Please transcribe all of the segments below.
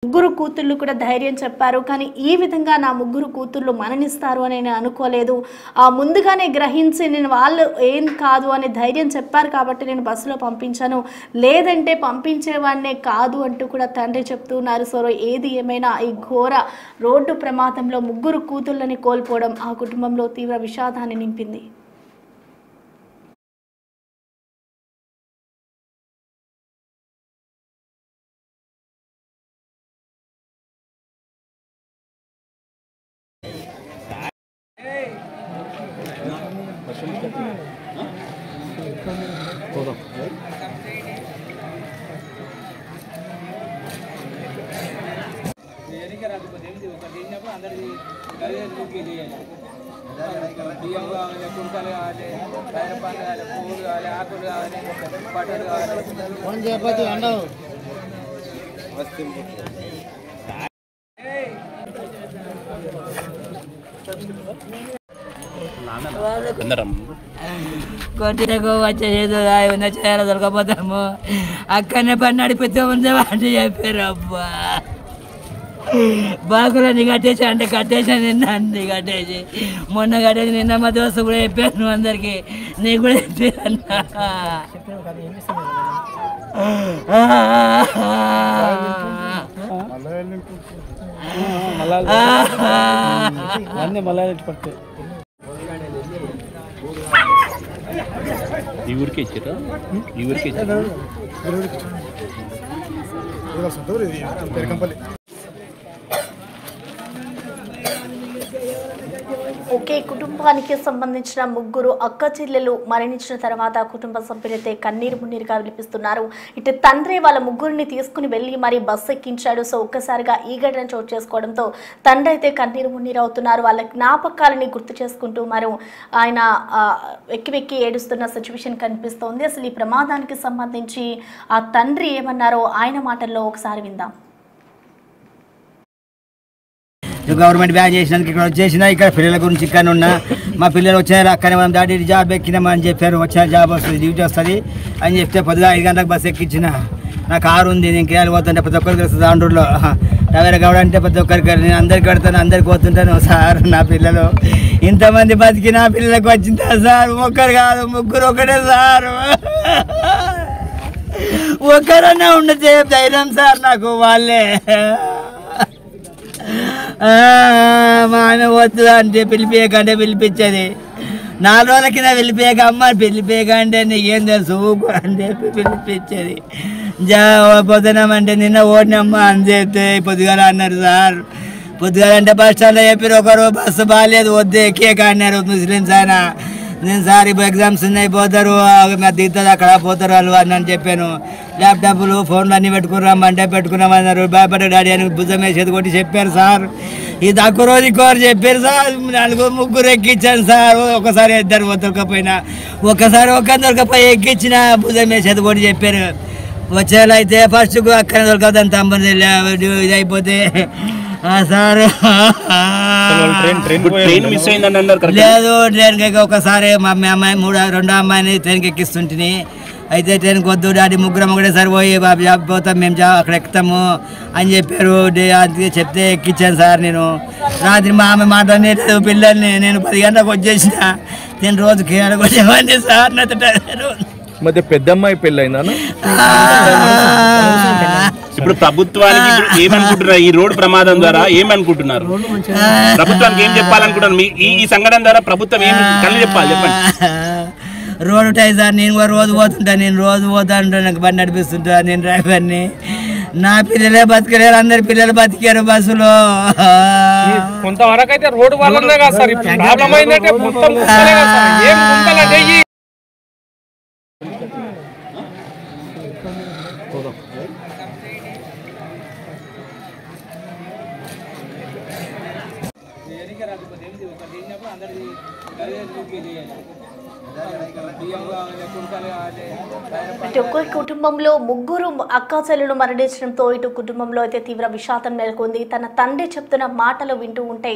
ముగ్గురు కూతుళ్ళు కూడా ధైర్యం చెప్పారు. కానీ ఈ విధంగా నా ముగ్గురు కూతుళ్ళు మరణిస్తారు అని నేను అనుకోలేదు. ముందుగానే గ్రహించి నేను వాళ్ళు ఏం కాదు అని ధైర్యం చెప్పారు కాబట్టి నేను బస్సులో పంపించాను, లేదంటే పంపించేవాడినే కాదు అంటూ కూడా తండ్రి చెప్తున్నారు. సో ఏది ఏమైనా ఈ ఘోర రోడ్డు ప్రమాదంలో ముగ్గురు కూతుళ్ళని కోల్పోవడం ఆ కుటుంబంలో తీవ్ర విషాదాన్ని నింపింది. కొట్టినకు వచ్చేది చేయాలి దొరకపోతాము, అక్కడనే పని నడిపిస్తూ ఉందేమో అంటే చెప్పారు. అబ్బా బాకులని కట్టేసి అంటే కట్టేసాను, నిన్న అన్ని కట్టేసి మొన్న కట్టేసి నిన్న మా దోస్తు కూడా చెప్పాను అందరికి, నీకు కూడా చెప్పాను. ఈ ఊరికే ఇచ్చారా? ఈ ఊరికే ఇచ్చారా? ఒకే కుటుంబానికి సంబంధించిన ముగ్గురు అక్క చెల్లెలు మరణించిన తర్వాత కుటుంబ సభ్యులైతే కన్నీరు మున్నీరుగా వినిపిస్తున్నారు. ఇటు తండ్రి వాళ్ళ ముగ్గురిని తీసుకుని వెళ్ళి మరి బస్సు ఎక్కించాడు. సో ఒక్కసారిగా ఈ ఘటన చోటు చేసుకోవడంతో తండ్రి అయితే కన్నీరు మున్నీరు అవుతున్నారు. వాళ్ళ జ్ఞాపకాలని గుర్తు చేసుకుంటూ మరి ఆయన వెక్కి వెక్కి ఏడుస్తున్న సిచ్యువేషన్ కనిపిస్తోంది. అసలు ఈ ప్రమాదానికి సంబంధించి ఆ తండ్రి ఏమన్నారో ఆయన మాటల్లో ఒకసారి విందాం. గవర్నమెంట్ బ్యాన్ చేసినందుకు ఇక్కడ వచ్చేసిన, ఇక్కడ పిల్లల గురించి ఇక్కడ ఉన్నా, మా పిల్లలు వచ్చారు అక్కడనే మనం దాటి జాబ్ ఎక్కినామని చెప్పారు. వచ్చిన జాబ్ వస్తుంది, డ్యూటీ వస్తుంది అని చెప్తే పొద్దుగా 5 గంటలకు బస్సు ఎక్కించిన. నా కారు ఉంది, నేను కిరాలు పోతుంటే ప్రతి ఒక్కరికి వస్తుంది ఆండ్రూలో. టవేర గౌడ అంటే ప్రతి ఒక్కరికి నేను అందరికి పెడతాను, అందరికి పోతుంటాను. సార్ నా పిల్లలు ఇంతమంది బతికి నా పిల్లలకు వచ్చిందా సార్? ఒక్కరు కాదు, ముగ్గురు ఒకటే సార్. ఒక్కరన్నా ఉండదు ధైర్యం సార్ నాకు. వాళ్ళే మా ఆమె వద్దు అంటే పిలిపియకంటే పిలిపించేది. 4 రోజుల కింద పిలిపియక అమ్మ పిలిపియకంటే నీకేం తెలుసు అని చెప్పి పిలిపించేది. పొద్దునమంటే నిన్న ఓడినమ్మా అని చెప్తే పొద్దుగాల అన్నారు సార్. పొద్దుగాల అంటే బస్ స్టాండ్లో చెప్పారు, ఒకరు బస్సు బాగాలేదు వద్దు ఎక్కేక అన్నారు ముస్లిమ్స్ ఆయన. నేను సార్ ఇప్పుడు ఎగ్జామ్స్ ఉన్నాయి పోతారు, దిగుతుంది అక్కడ పోతారు వాళ్ళు అని చెప్పాను. ల్యాప్టాప్లు ఫోన్లు అన్నీ పెట్టుకున్నామంటే పెట్టుకున్నామన్నారు. భయపడ్డ డాడీ అని భుజం వేసేది కొట్టి చెప్పారు సార్. ఇది తక్కువ రోజు ఇంకోరు చెప్పారు సార్. 4 ఎక్కించాను సార్. ఒకసారి 2 దొరకపోయినా, ఒకసారి దొరకపోయి ఎక్కించిన భుజం వేసేది కొట్టి చెప్పారు. వచ్చేలా అయితే ఫస్ట్ అక్కడ దొరకదని తమ్మని ఇది అయిపోతే సార్ లేదు ట్రైన్కి ఒకసారి మా అమ్మాయి 2వ అమ్మాయిని ట్రైన్కి ఎక్కిస్తుంటిని. అయితే ట్రైన్కి వద్దు డాడీ ముగ్గురం ఒకటేసారి పోయి జాబ్ పోతాం మేము అక్కడ ఎక్కుతాము అని చెప్పారు. అందుకే చెప్తే ఎక్కించాను సార్. నేను రాత్రి మా ఆమె మాట్లాడలేదు పిల్లల్ని. నేను 10 గంటలకు వచ్చేసిన. నేను రోజు కిరాలకు వచ్చేవాడిని సార్. మధ్య పెద్దమ్మాయి పెళ్ళైందా? ఇప్పుడు ప్రభుత్వానికి ఏమనుకుంటున్నారు? ఈ రోడ్డు ప్రమాదం ద్వారా ఏమనుకుంటున్నారు? ప్రభుత్వానికి ఏం చెప్పాలనుకుంటున్నారు? ఈ సంఘటన ద్వారా ప్రభుత్వం ఏం చెప్పాలి చెప్పండి. Road time sir. నేను కూడా రోజు పోతుంటా, నేను రోజు పోతా ఉంటాను, నాకు బండి నడిపిస్తుంటా, నేను డ్రైవర్ని. నా పిల్లలే బతకలేరు, అందరి పిల్లలు బతికారు బస్సులో. కొంతవరకు అయితే రోడ్డు వల్లనే కదా సార్ ప్రాబ్లం అయిందంటే మొత్తం అంటే ఒక్క కుటుంబంలో ముగ్గురు అక్కా చెల్లెలు మరణించడంతో ఇటు కుటుంబంలో అయితే తీవ్ర విషాదం నెలకొంది. తన తండ్రి చెప్తున్న మాటలు వింటూ ఉంటే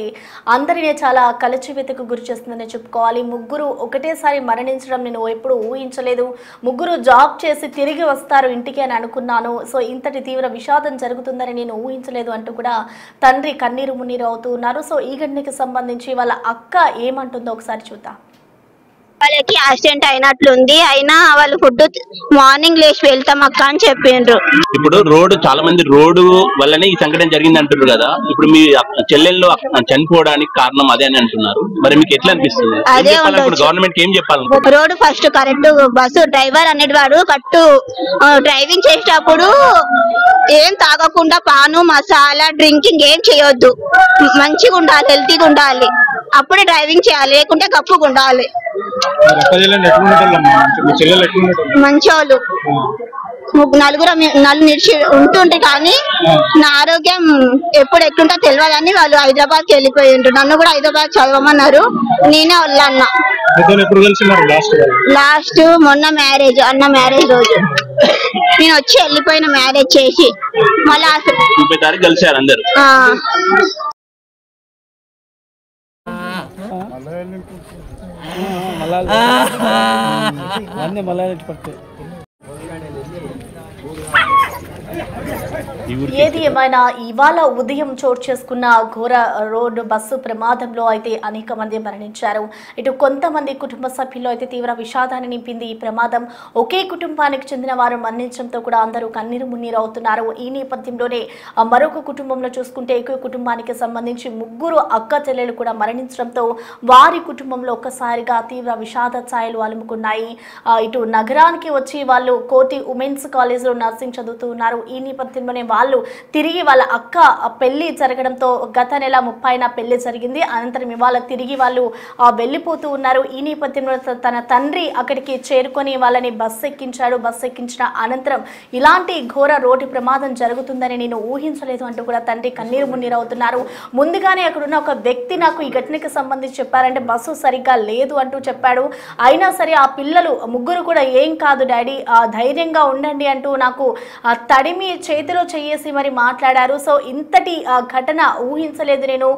అందరినీ చాలా కలచివేతకు గురి చేస్తుందని చెప్పుకోవాలి. ముగ్గురు ఒకటేసారి మరణించడం నేను ఎప్పుడు ఊహించలేదు. ముగ్గురు జాబ్ చేసి తిరిగి వస్తారు ఇంటికి అని అనుకున్నాను. సో ఇంతటి తీవ్ర విషాదం జరుగుతుందని నేను ఊహించలేదు అంటూ కూడా తండ్రి కన్నీరు మున్నీరు అవుతూ ఉన్నారు. సో ఈ ఘటనకి సంబంధించి వాళ్ళ అక్క ఏమంటుందో ఒకసారి చూద్దాం. వాళ్ళకి యాక్సిడెంట్ అయినట్లుంది. అయినా వాళ్ళు ఫుడ్ మార్నింగ్ లేచి వెళ్తాం అక్క అని చెప్పిండ్రు. ఇప్పుడు రోడ్డు చాలా మంది రోడ్డు వల్లనే ఈ సంఘటన జరిగింది అంటున్నారు కదా. ఇప్పుడు మీ చెల్లెళ్ళు చనిపోవడానికి కారణం అదే అని అంటున్నారు. మరి మీకు ఎట్లా అనిపిస్తుంది? గవర్నమెంట్ ఏం చెప్పాలి? Road first correct, bus driver అనేవాడు కరెక్ట్ డ్రైవింగ్ చేసేటప్పుడు ఏం తాగకుండా పాను మసాలా డ్రింకింగ్ ఏం చేయొద్దు. మంచిగా ఉండాలి, హెల్తీగా ఉండాలి, అప్పుడే డ్రైవింగ్ చేయాలి, లేకుంటే గప్పుగా ఉండాలి. మంచోళ్ళు నలుగురు నిలిచి ఉంటుంటే కానీ నా ఆరోగ్యం ఎప్పుడు ఎట్లుంటో తెలియదని వాళ్ళు హైదరాబాద్కి వెళ్ళిపోయిండ్రు. నన్ను కూడా హైదరాబాద్ చదవమన్నారు. నేనే వాళ్ళన్నా. లాస్ట్ మొన్న మ్యారేజ్, అన్న మ్యారేజ్ రోజు నేను వచ్చి వెళ్ళిపోయిన మ్యారేజ్ చేసి మళ్ళీ కలిసారు అందరు. ఏది ఏమైనా ఇవాళ ఉదయం చోటు చేసుకున్న ఘోర రోడ్డు బస్సు ప్రమాదంలో అయితే అనేక మంది మరణించారు. ఇటు కొంతమంది కుటుంబ సభ్యుల్లో అయితే తీవ్ర విషాదాన్ని నింపింది ఈ ప్రమాదం. ఒకే కుటుంబానికి చెందిన వారు మరణించడంతో కూడా అందరూ కన్నీరు మున్నీరు అవుతున్నారు. ఈ నేపథ్యంలోనే మరొక కుటుంబంలో చూసుకుంటే ఒకే కుటుంబానికి సంబంధించి ముగ్గురు అక్క చెల్లెలు కూడా మరణించడంతో వారి కుటుంబంలో ఒక్కసారిగా తీవ్ర విషాద ఛాయలు అలుముకున్నాయి. ఇటు నగరానికి వచ్చి వాళ్ళు కోటి ఉమెన్స్ కాలేజ్లో నర్సింగ్ చదువుతూ ఉన్నారు. ఈ నేపథ్యంలోనే వాళ్ళు తిరిగి వాళ్ళ అక్క పెళ్లి జరగడంతో గత నెల 30న పెళ్లి జరిగింది. అనంతరం ఇవాళ తిరిగి వాళ్ళు వెళ్ళిపోతూ ఉన్నారు. ఈ నేపథ్యంలో తన తండ్రి అక్కడికి చేరుకొని వాళ్ళని బస్సు ఎక్కించాడు. బస్సు ఎక్కించిన అనంతరం ఇలాంటి ఘోర రోడ్డు ప్రమాదం జరుగుతుందని నేను ఊహించలేదు అంటూ కూడా తండ్రి కన్నీరు మున్నీరు అవుతున్నారు. ముందుగానే అక్కడున్న ఒక వ్యక్తి నాకు ఈ ఘటనకి సంబంధించి చెప్పారంటే బస్సు సరిగ్గా లేదు అంటూ చెప్పాడు. అయినా సరే ఆ పిల్లలు ముగ్గురు కూడా ఏం కాదు డాడీ, ధైర్యంగా ఉండండి అంటూ నాకు తడిమి చేతిలో చేసి మరి మాట్లాడారు. సో ఇంతటి ఘటన ఊహించలేదు నేను.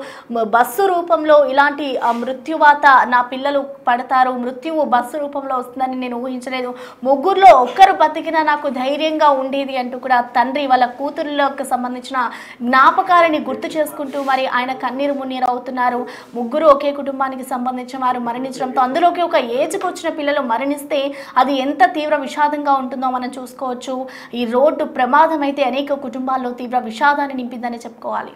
బస్సు రూపంలో ఇలాంటి మృత్యువాత నా పిల్లలు పడతారు, మృత్యువు బస్సు రూపంలో వస్తుందని నేను ఊహించలేదు. ముగ్గురులో ఒక్కరు బతికినా నాకు ధైర్యంగా ఉండేది అంటూ కూడా తండ్రి వాళ్ళ కూతురులకు సంబంధించిన జ్ఞాపకాలని గుర్తు చేసుకుంటూ మరి ఆయన కన్నీరు మున్నీరు అవుతున్నారు. ముగ్గురు ఒకే కుటుంబానికి సంబంధించిన వారు మరణించడంతో అందులోకి ఒక ఏజ్కి వచ్చిన పిల్లలు మరణిస్తే అది ఎంత తీవ్ర విషాదంగా ఉంటుందో మనం చూసుకోవచ్చు. ఈ రోడ్డు ప్రమాదం అయితే అనేక కుటుంబాల్లో తీవ్ర విషాదాన్ని నింపిందని చెప్పుకోవాలి.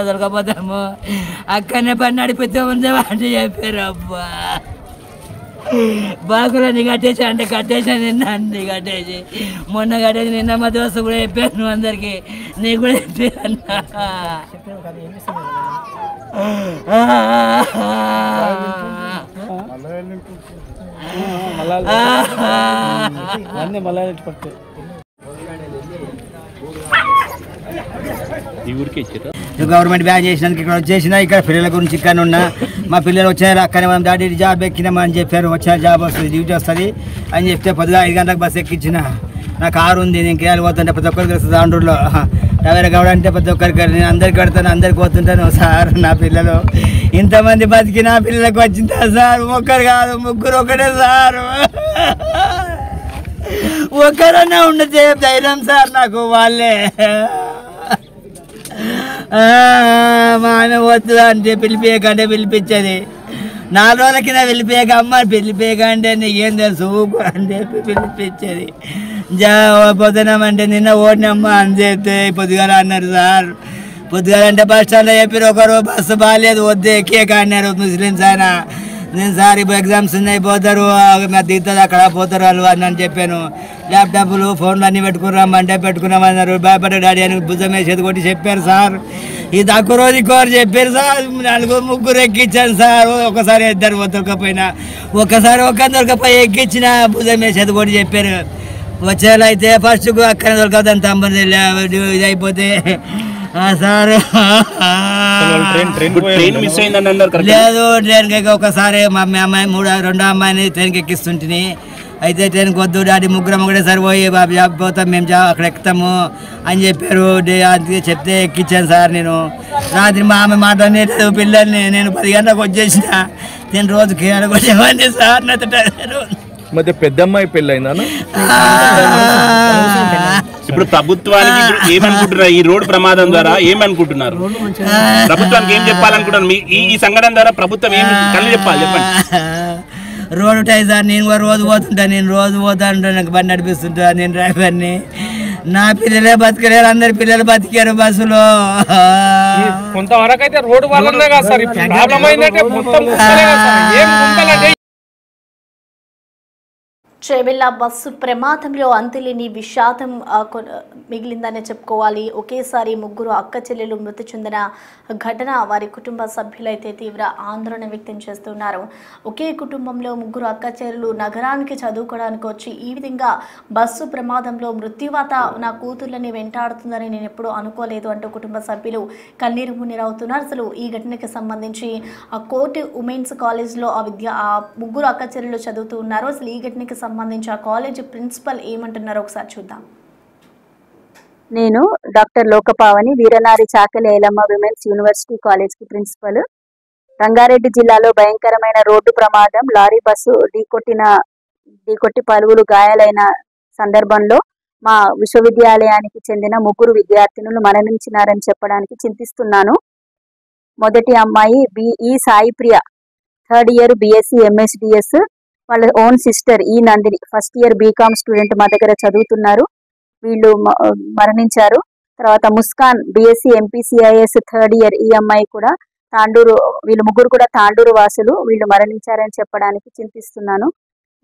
దొరకపోతాము అక్కడనే పని నడిపితే ఉందే అంటే చెప్పారు. అబ్బా బాకులని కట్టేసి అంటే కట్టేసాను నిన్న అన్ని కట్టేసి మొన్న కట్టేసి నిన్న మా దోస్తు కూడా చెప్పాను అందరికి, నీకు కూడా చెప్పాను. గవర్నమెంట్ బ్యాన్ చేసినందుకు ఇక్కడ వచ్చేసిన, ఇక్కడ పిల్లల గురించి ఇక్కడ ఉన్నా. మా పిల్లలు వచ్చినారు అక్కనే మనం దాటి జాబ్ ఎక్కినామని చెప్పారు. వచ్చిన జాబ్ వస్తుంది, డ్యూటీ వస్తుంది అని చెప్తే పొద్దుగా 5 గంటలకు బస్సు ఎక్కించిన. నా కారు ఉంది, నేను కేరళ పోతుంటే ప్రతి ఒక్కరికి తెలుస్తుంది ఆండ్రూలో. రవేర గౌడ అంటే ప్రతి ఒక్కరికి నేను అందరికి కడతాను, అందరికి పోతుంటాను. సార్ నా పిల్లలు ఇంతమంది బతికి నా పిల్లలకు వచ్చిందా సార్? ఒక్కరు కాదు, ముగ్గురు ఒకటే సార్. ఒక్కరన్నా ఉండతే ధైర్యం సార్ నాకు. వాళ్ళే మా ఆయన వద్దు అంటే పిలిపియకంటే పిలిపించేది. 4 రోజుల కింద వెళ్ళిపోయాక అమ్మ పిలిపియకంటే నీకేం తెలుసు అని చెప్పి పిలిపించేది. పొద్దునమంటే నిన్న ఓడినమ్మ అని చెప్తే పొద్దుగాల అన్నారు సార్. పొద్దుగాల అంటే బస్ స్టాండ్లో చెప్పారు, ఒకరు బస్సు బాగాలేదు వద్దు ఎక్కేక అన్నారు ముస్లిమ్స్ ఆయన. నేను సార్ ఇప్పుడు ఎగ్జామ్స్ ఉన్నాయి పోతారు, దిగుతుంది అక్కడ పోతారు వాళ్ళు అని చెప్పాను. ల్యాప్టాప్లు ఫోన్లు అన్నీ పెట్టుకున్నామంటే పెట్టుకున్నామన్నారు. భయపడ్డ డాడీ అని భుజం వేసేది కొట్టి చెప్పారు సార్. ఇది తక్కువ రోజు ఇంకోరు చెప్పారు సార్. 4 ఎక్కించాను సార్. ఒకసారి 2 దొరకపోయినా, ఒకసారి ఒక దొరకపోయి ఎక్కించిన భుజం వేసేది కొట్టి చెప్పారు. వచ్చేలా అయితే ఫస్ట్ అక్కడ దొరకదు తమ్ముడు ఇది అయిపోతే సార్ లేదు ట్రైన్కి ఒకసారి మా అమ్మాయి రెండో అమ్మాయిని ట్రైన్కి ఎక్కిస్తుంటే అయితే ట్రైన్కి వద్దు డాడీ ముగ్గురం ఒకటేసారి పోయి జాబ్ పోతాం మేము అక్కడ ఎక్కుతాము అని చెప్పారు. అందుకే చెప్తే ఎక్కించాను సార్. నేను రాత్రి మా ఆమె మాట లేదు పిల్లల్ని నేను 10 గంటలకు వచ్చేసిన నేను రోజుకి వచ్చేవాడిని సార్. మధ్య పెద్దమ్మాయి పెళ్ళైందా? ఇప్పుడు ప్రభుత్వానికి ఏమనుకుంటున్నారు ఈ రోడ్డు ప్రమాదం ద్వారా? ఏమనుకుంటున్నారు ప్రభుత్వానికి ఏం చెప్పాలనుకుంటున్నారు? ఈ సంఘటన ద్వారా ప్రభుత్వం ఏం కళ్ళు చెప్పాలి చెప్పండి. రోడ్డు ఉంటాయి సార్. నేను రోజు పోతుంటా, నేను రోజు పోతా ఉంటాను, నాకు బండి నడిపిస్తుంటా, నేను డ్రైవర్ని. నా పిల్లలే బతకలేరు, అందరి పిల్లలు బతికారు బస్సులో. కొంతవరకు అయితే రోడ్డు వల్లనే కదా సార్ ప్రాబ్లం అయిందంటే మొత్తం చేవెళ్ల బస్సు ప్రమాదంలో అంతులేని విషాదం మిగిలిందనే చెప్పుకోవాలి. ఒకేసారి ముగ్గురు అక్క చెల్లెలు మృతి చెందిన ఘటన వారి కుటుంబ సభ్యులైతే తీవ్ర ఆందోళన వ్యక్తం చేస్తున్నారు. ఒకే కుటుంబంలో ముగ్గురు అక్క చెల్లెలు నగరానికి చదువుకోవడానికి వచ్చి ఈ విధంగా బస్సు ప్రమాదంలో మృత్యువాత నా కూతుర్లని వెంటాడుతుందని నేను ఎప్పుడూ అనుకోలేదు అంటూ కుటుంబ సభ్యులు కన్నీరు మున్నీరవుతున్నారు. అసలు ఈ ఘటనకి సంబంధించి ఆ కోర్టు ఉమెన్స్ కాలేజ్లో ఆ ముగ్గురు అక్క చెల్లెలు చదువుతూ ఉన్నారు. అసలు ఈ ఘటనకి సంబంధించి ఆ కాలేజ్ ప్రిన్సిపల్ ఏమంటున్నారో ఒకసారి చూద్దాం. నేను డాక్టర్ లోకపావని, వీరనారి చాకలి ఐలమ్మ విమెన్స్ యూనివర్సిటీ కాలేజ్ కి ప్రిన్సిపల్. రంగారెడ్డి జిల్లాలో భయంకరమైన రోడ్డు ప్రమాదం, లారీ బస్సు ఢీకొట్టి పలువురు గాయాలైన సందర్భంలో మా విశ్వవిద్యాలయానికి చెందిన ముగ్గురు విద్యార్థినులు మరణించినారని చెప్పడానికి చింతిస్తున్నాను. మొదటి అమ్మాయి ఈ Saipriya, 3rd year BSc MSDS. వాళ్ళ ఓన్ సిస్టర్ ఈ Nandini, 1st year BCom student మా దగ్గర చదువుతున్నారు. వీళ్ళు మరణించారు. తర్వాత Muskan BSc MPCIS 3rd year, ఈ అమ్మాయి కూడా తాండూరు. వీళ్ళు ముగ్గురు కూడా తాండూరు వాసులు. వీళ్ళు మరణించారని చెప్పడానికి చింతిస్తున్నాను.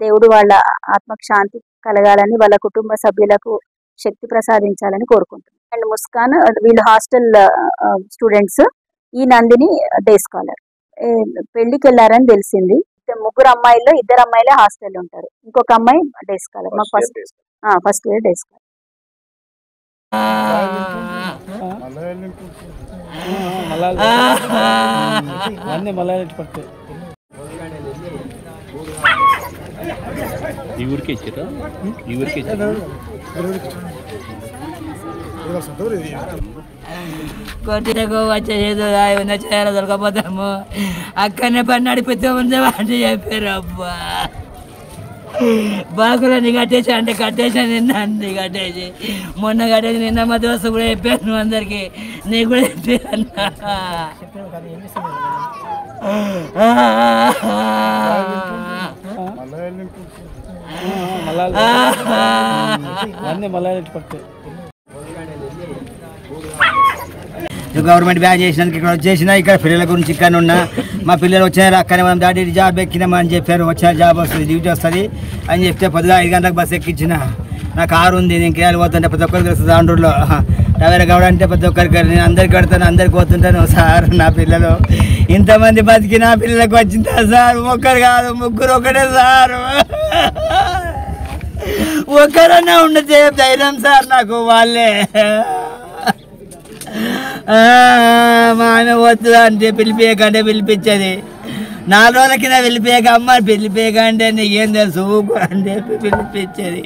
దేవుడు వాళ్ళ ఆత్మకు శాంతి కలగాలని, వాళ్ళ కుటుంబ సభ్యులకు శక్తి ప్రసాదించాలని కోరుకుంటున్నాను. అండ్ ముస్కాన్ వీళ్ళు హాస్టల్ స్టూడెంట్స్, ఈ నందిని డే స్కాలర్. పెళ్లికి వెళ్ళారని తెలిసింది. ముగ్గురు అమ్మాయిల్లో 2 అమ్మాయిలే హాస్టల్ ఉంటారు, ఇంకొక అమ్మాయి డే స్కాలర్. మాకు ఫస్ట్ ఇయర్ డే స్కాలర్. ఈ ఊరికే ఇచ్చారా? ఈ ఊరికే ఇచ్చారా? కొట్టినకు వచ్చేది ఉన్న చేయాలి దొరకపోతాము. అక్కడనే పని నడిపితే ఉందే అంటే చెప్పారు. అబ్బా బాకులని కట్టేసి అంటే కట్టేసాను, నిన్న అన్ని కట్టేసి మొన్న కట్టేసి నిన్న మా దోస్తు కూడా చెప్పాను అందరికి, నీకు కూడా చెప్పాను. గవర్నమెంట్ బ్యాన్ చేసినందుకు ఇక్కడ వచ్చేసిన, ఇక్కడ పిల్లల గురించి ఇక్కడ ఉన్నా. మా పిల్లలు వచ్చారు, అక్కడే మనం దాటి జాబ్ ఎక్కినామని చెప్పారు. వచ్చారు, జాబ్ వస్తుంది, డ్యూటీ వస్తుంది అని చెప్తే పొద్దుగా 5 గంటలకు బస్సు ఎక్కించిన. నా కారు ఉంది, నేను కేరళ పోతుంటే ప్రతి ఒక్కరికి తెలుస్తుంది. ఆండ్రూరులో టవేర గౌడ అంటే ప్రతి ఒక్కరికి, నేను అందరికి కడతాను, అందరికి పోతుంటాను. సార్ నా పిల్లలు ఇంతమంది బతికి నా పిల్లలకు వచ్చిందా సార్? ఒక్కరు కాదు, ముగ్గురు ఒకటే సార్. ఒక్కరన్నా ఉండతే ధైర్యం సార్ నాకు. వాళ్ళే మా ఆయన వద్దు అంటే పిలిపియకంటే పిలిపించేది. 4 రోజుల కింద పిలిపియక అమ్మ పిలిపియకంటే నీకేం తెలుసు అని చెప్పి పిలిపించేది.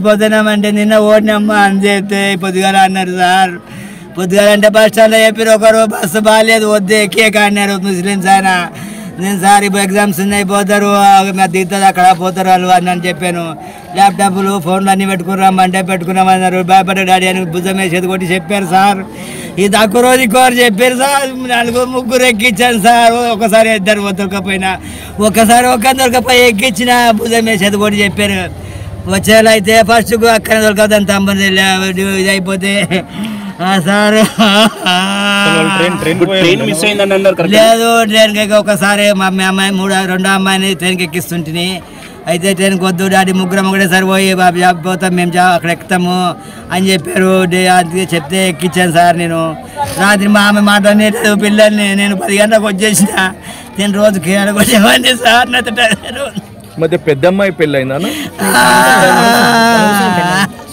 పొద్దునమంటే నిన్న ఓడినమ్మ అని చెప్తే పొద్దుగాల అన్నారు సార్. పొద్దుగాల అంటే బస్ స్టాండ్లో చెప్పారు, ఒకరు బస్సు బాగాలేదు వద్దు ఎక్కేక అన్నారు ముస్లిమ్స్ ఆయన. నేను సార్ ఇప్పుడు ఎగ్జామ్స్ ఉన్నాయి, పోతారు దిగుతుంది, అక్కడ పోతారు వాళ్ళు అని చెప్పాను. ల్యాప్టాప్లు ఫోన్లు అన్నీ పెట్టుకున్నామంటే పెట్టుకున్నామన్నారు. భయపడ్డ డాడీ అని భుజం వేసేది కొట్టి చెప్పారు సార్. ఇది తక్కువ రోజు ఇంకోరు చెప్పారు సార్. 4 ఎక్కించాను సార్. ఒకసారి 2 దొరకపోయినా, ఒకసారి దొరకపోయి ఎక్కించిన భుజం వేసేది కొట్టి చెప్పారు. వచ్చేలా అయితే ఫస్ట్ అక్కడ దొరకదు తమ్ముడు ఇది అయిపోతే సార్. లేదు ట్రైన్కి ఒకసారి మా అమ్మాయి రెండో అమ్మాయిని ట్రైన్కి ఎక్కిస్తుంటే అయితే ట్రైన్కి వద్దు డాడీ ముగ్గురం ఒకటేసారి పోయి జాబ్ పోతాం మేము అక్కడ ఎక్కుతాము అని చెప్పారు. అందుకే చెప్తే ఎక్కించాను సార్. నేను రాత్రి మా ఆమె మాట లేదు పిల్లల్ని నేను 10 గంటలకు వచ్చేసిన నేను రోజుకి వచ్చేవాడిని సార్. మధ్య పెద్దమ్మాయి పెళ్ళైందా?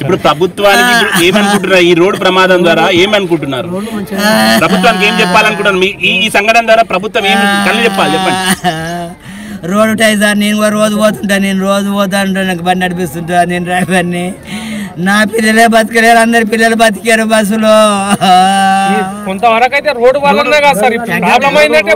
ఇప్పుడు ప్రభుత్వానికి ఏమనుకుంటున్నారు ఈ రోడ్డు ప్రమాదం ద్వారా? ఏమనుకుంటున్నారు ప్రభుత్వానికి ఏం చెప్పాలనుకుంటున్నారు? మీ ఈ సంఘటన ద్వారా ప్రభుత్వం ఏం కళ్ళు చెప్పాలి చెప్పండి. రోడ్డు ఉంటాయి సార్, నేను కూడా రోజు పోతుంటా, నేను రోజు పోతా ఉంటా, నాకు బండి నడిపిస్తుంటా, నేను డ్రైవర్ని. నా పిల్లలే బతకలేరు, అందరి పిల్లలు బతికారు బస్సులో. కొంతవరకు అయితే రోడ్డు వల్లనే కదా సార్ ప్రాబ్లం అయిందంటే